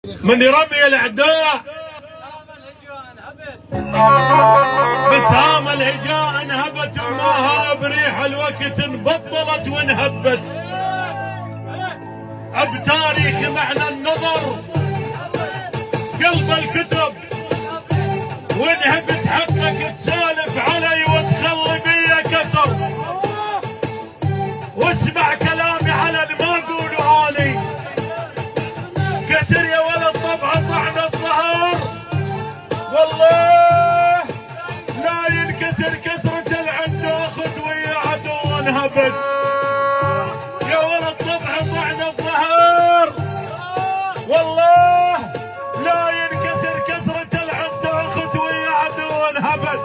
من رمي الاعداء بسام الهجاء انهبت وماها بريح الوقت انبطلت وانهبت. بتاريخ معنى النظر قلب الكتب وانهبت حقك تسالف علي وتخلي بيا كسر. واسمع كلامي على اللي ما اقوله الي كسر يا ولد طبع طعن الظهر. والله لا ينكسر كسرة العنده اخذ ويا عدو انهبت. يا ولد طبع طعن الظهر والله لا ينكسر كسرة العنده اخذ ويا عدو انهبت.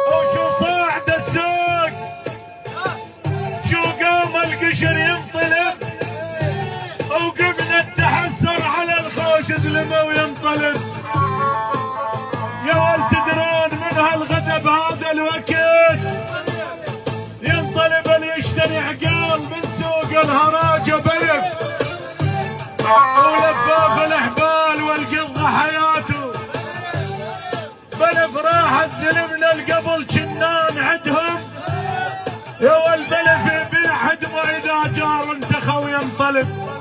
وشو صاعد السوق شو قام القشر ينطلب وقمنا التحسر على الخوش زلمه وينطلب. يا ولد تدرون من هالغدا بهذا الوقت ينطلب اللي يشتري عقال من سوق الهراجه بلف ولفاف الاحبال والقضه حياته بلف. راح الزلمنا القبل جنان عندهم يا ولد بلف يبيع حدمه اذا جار انتخى وينطلب.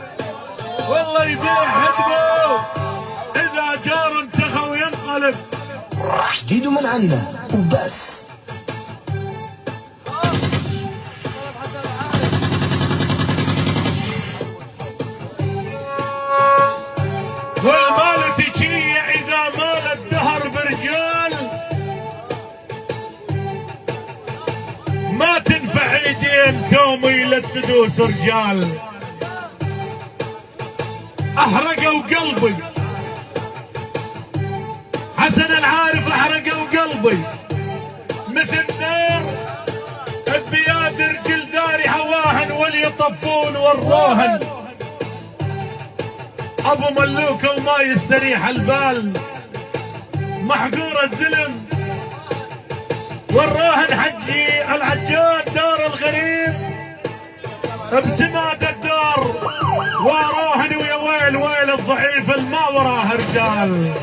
والله يبيع حدمه اذا جار انتخى وينقلب. جديد من عنا وبس. والمال تجيه اذا مال الدهر برجال ما تنفع ايدين كومي لتدوس رجال. احرقوا قلبي حسن العارف احرقوا قلبي مثل نار بياد رجل داري هواهن وليطفون والروهن. ابو ملوكه وما يستريح البال محقور الزلم والروهن حجي العجال دار الغريب بسماد الدار وراهن ويا ويل ويل الضعيف الما وراه رجال.